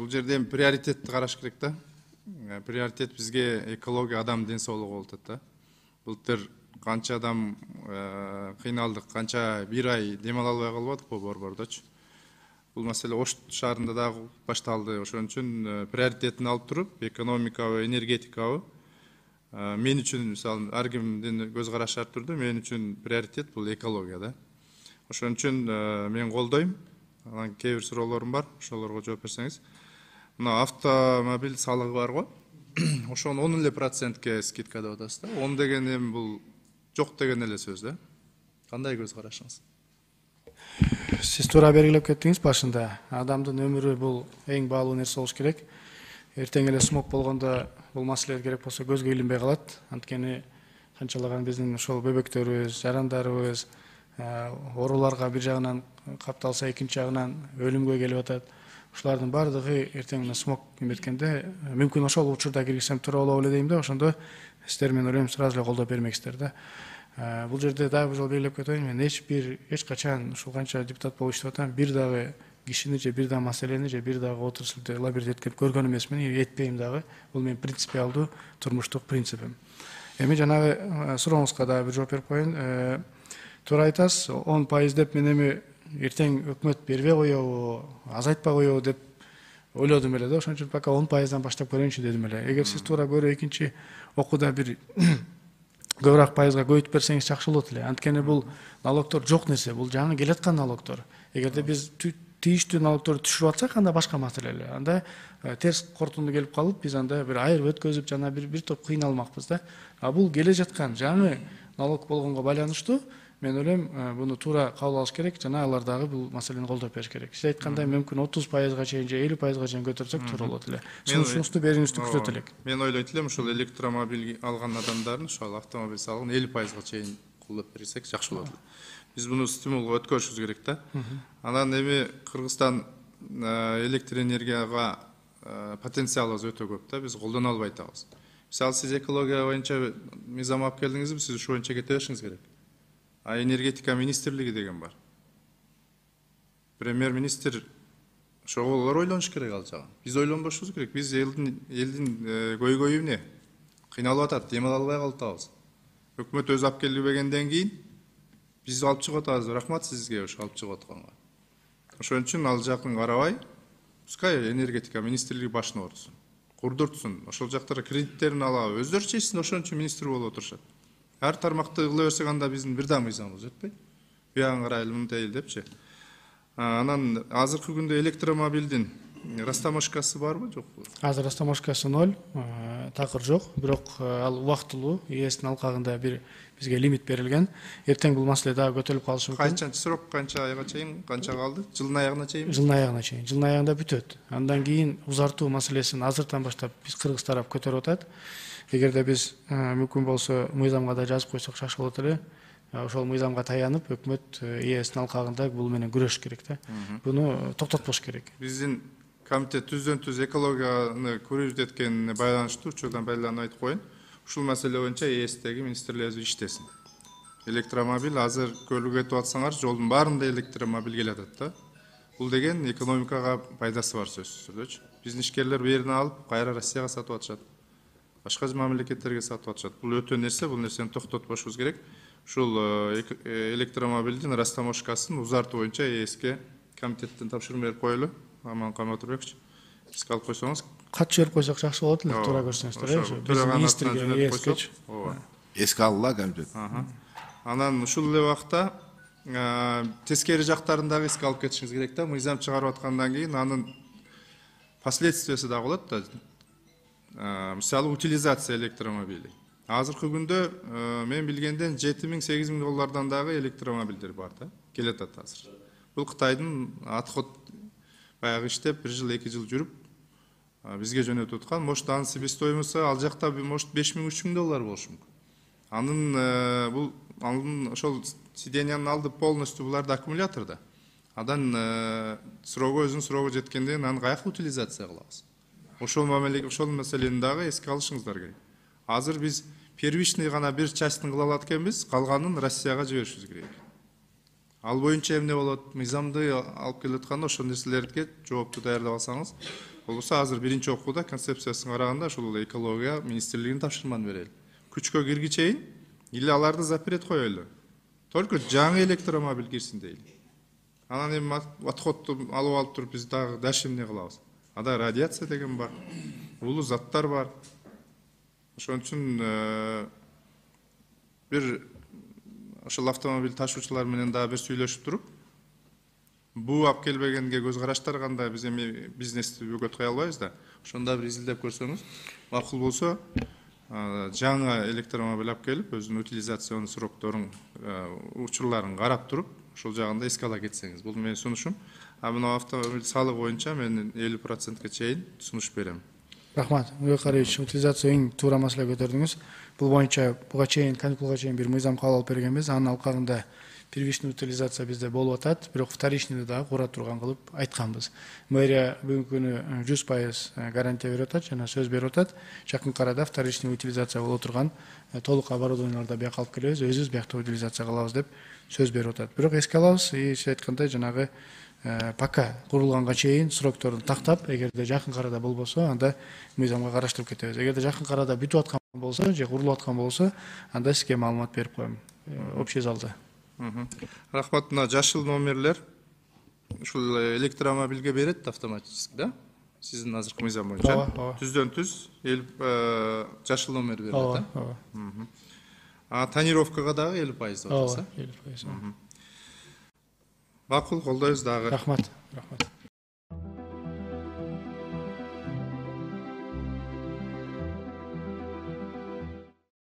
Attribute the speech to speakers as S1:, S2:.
S1: бул жерде приоритетти караш керек да. Приоритет бизге экология, адам ден соолугу болуп атат да. Былтыр канча адам кыйналдык, канча бир ай дем ала албай калбадык борбордочу. Бул маселе Ош шаарында дагы башталды. Ошон үчүн приоритетин алып туруп, экономикабы, энергетикабы мен үчүн мисалы ар кимдин көз карашы ар түрдүү, мен үчүн приоритет бул экология да. Ошон үчүн мен колдойм. Анан кээ бир суроолорум бар, ошолорго жооп берсеңиз. Мына автомобиль салыгы бар го. Ошону 10% скидка деп атасыз да. 10 деген эми бул жок деген эле сөз да. Кандай көз карашыңыз?
S2: Сиз туура белгилеп кеттиңиз башында. Адамдын өмүрү бул эң баалуу нерсе болуш керек. Эртең эле смог болгондо бул маселе керек болсо көзгө илинбей калат. Анткени канчалаган биздин ошол бөбөктөрүбүз, жарандарыбыз ооруларга бир жагынан капталса, экинчи жагынан өлүмгө келип атат. Ушулардын баардыгы эртең смог эметкенде мүмкүн ошол учурда киргизсем туура болобу эле дейм да. Ошондо сиздер мен ойлойм сразу эле колдоп бермексиздер да. Бул жерде дагы бир жолу белгилеп кетейин, мен эч качан ушул канча депутат болуп иштеп атам, бир дагы кишини же бир дагы маселени же бир дагы отурушду лоббирди эткенип көргөн эмесмин, этпейм дагы. Бул менин принципиалдуу турмуштук принципим. Эми жанагы сурооңузга дагы бир жооп берип коеюн. Туура айтасыз, 10% деп мен эми эртең өкмөт бербей коебу, азайтпай коебу деп ойлодум эле да. Ошон үчүн пока 10%дан баштап көрөйүнчү дедим эле. Эгер сиз туура көрө экинчи окууда бир көбүрөөк пайызга көбөйтүп берсеңиз жакшы болот эле. Анткени бул налогдор жок нерсе, бул жаңы келаткан налогдор. Эгерде биз тийиштүү налогдорду түшүрүп атсак, анда башка маселе эле. Анда терс кортунду келип калып, биз анда бир айырып өткөзүп, жана бир топ кыйналмакпыз да. А бул келе жаткан жаңы налог болгонго байланыштуу мен ойлойм, буну туура кабыл алыш керек, жана алар дагы бул маселени колдоп бериш керек. Сиз айткандай, мүмкүн 30%га чейин же 50%га чейин көтөрсөк туура болот эле. Сунушуңузду берүүңүздү күтөт элек.
S1: Мен ойлойт элем, ушул электромобиль алган адамдардын ушул автомобиль салыгын 50%га чейин колдоп берсек жакшы болот эле. Биз буну стимулга өткөрүшүбүз керек да. Анан эми Кыргызстан электр энергияга потенциалыбыз өтө көп да, биз колдоно албай атабыз. Мисалы сиз экология боюнча мыйзам алып келдиңизби, сиз ушул боюнча кете беришиңиз керек. А энергетика министрлиги деген бар. Премьер-министр ошолор ойлонуш керек ал жагын. Биз ойлонбошубуз керек. Биз элдин көйгөйү эмне? Кыйналып атат, дем ала албай калып. Өкмөт өзү алып келбегенден кийин биз алып чыгып атабыз. Рахмат сизге ошо алып чыгып атканга. Ошон үчүн ал жакын карабай, пускай энергетика министрлиги башына отурсун. Курдуртсун. Ошол жактара кредиттерин алабы, өздөрү чечсин, ошон үчүн министр болуп отурушат. Ар тармакты кыла берсек, анда биздин бир да мыйзамыбыз жетпейт. Буягын карайлы, мынтейли депчи. Анан азыркы күндө электромобилдин растаможкасы барбы, жокпу?
S2: Азыр растаможкасы 0, такыр жок, бирок ал убактылуу, ээсинин алкагында бир бизге лимит берилген. Эртең бул маселе дагы көтөрүлүп калышы мүмкүн.
S1: Канчанчы срок, канча айга чейин, канча калды? Жылдын аягына чейин?
S2: Жылдын аягына чейин. Жылдын аягында бүтөт. Андан кийин узартуу маселесин азыртан баштап биз кыргыз тарап көтөрүп атат. Эгерде биз мүмкүн болсо мыйзамга да жазып койсок жакшы болот эле. Ошол мыйзамга таянып, өкмөт ээсинин алкагында бул менен күрөшүш керек да. Буну токтотпош керек.
S1: Биздин комитет түздөн-түз экологияны көрсөткөнүнө байланыштуу учурдан байланып айтып коеюн. Ушул маселе боюнча ээстеги министрлерибиз иштесин. Электромобиль азыр көлүгө өтүп атсаңар, жолдун баарында электромобиль келе атат да. Бул деген экономикага пайдасы бар сөзсүз түрдөчү. Биздин ишкерлер бу жерден алып, кайра Россияга сатып атышат. Башка мамлекеттерге сатып атышат. Бул өтө нерсе, бул нерсени токтотпошубуз керек. Ушул электромобилдин растаможкасын узартуу боюнча ээске комитеттен тапшырма берип коелу. Аман Каматурбекович, сиз алып койсоңуз.
S2: Кат жиберип койсок жакшы болот эле, туура көрсөңүздөр. Биздин министрге ээскечи.
S3: Эске алыла комитет.
S1: Анан ушул эле убакта тескери жактарын дагы эске алып кетишиңиз керек да. Мыйзам чыгарып аткандан кийин анын последствиясы дагы болот да. Мисалы утилизация электромобили. Азыркы күндө мен билгенден 7.000-8.000 доллардан дагы электромобилдер бар да. Келет атат азыр. Бул Кытайдын отход баягы иштеп 1 жыл 2 жыл жүрүп бизге жөнөтүп аткан. Может анын себестоимосу ал жакта может 5.000-3.000 доллар болушу мүмкүн. Анын ошол сиденьянын алды полностью буларда аккумуляторда. Адан өзүнүн срогу жеткенде аны каяка утилизация кылабыз? Ошол маселени дагы эске алышыңыздар керек. Азыр биз первичный гана бир частын кыла алат экенбиз, калганын Россияга жиберишибиз керек. Ал боюнча эмне болот? Мыйзамды алып келип атканда ошол нерселерге жоопту даярдап алсаңыз, болбосо азыр биринчи окууда концепциясын караганда ушул экология министрлигинин тапшырманы берели. Күчкө кирги чейин или аларды запрет коелу. Только жаңы электромобиль кирсин дейли. Анан эми отходду алып алып туруп биз дальше эмне кылабыз? Ада радиация деген бар, улуу заттар бар. Ошон үчүн бир ошол автомобиль ташуучулар менен дагы бир сүйлөшүп туруп, бул алып келбегенге көз караштар кандай, биз эми бизнести бөгөт кое албайбыз да. Ошондо бир изилдеп көрсөңүз, макул болсо, жаңы электромобиль алып келип, өзүнүн утилизацион срокторун, учурларын карап туруп, ошол жагында эске ала кетсеңиз. Бул менин сунушум. А мына автомобиль салыгы боюнча мен 50%га чейин сунуш берем.
S2: Рахмат. Уйкарович, утилизация эң туура маселе көтөрдүңүз. Бул боюнча буга чейин, каникулга чейин бир мыйзам кабыл алып бергенбиз. Анын алкагында первичный утилизация бизде болуп атат, бирок вторичныйды дагы кура турган кылып айтканбыз. Мэрия бүгүнкү күнү 100% гарантия берип атат жана сөз берип атат. Жакынкы арада вторичный утилизация боло турган толук оборудованияларды бияка алып келебиз, өзүбүз биякта утилизация кылабыз деп сөз берип атат. Бирок эске алабыз, сиз айткандай жанагы пока курулганга чейин срокторун тактап, эгерде жакынкы арада болбосо, анда мыйзамга караштырып кетебиз. Эгерде жакынкы арада бүтүп аткан болсо, же курулуп аткан болсо, анда сизге маалымат берип коем. Общий залда.
S1: Рахмат, мына жашыл номерлер ушул электромобилге берет автоматически, да? Сиздин азыркы мыйзам боюнча. Түздөн түз жашыл номер берет, да?
S2: Ооба.
S1: А тонировкага дагы 50% деп атаса?
S2: Ооба, 50%.
S1: Макул, колдойбуз дагы.
S2: Рахмат.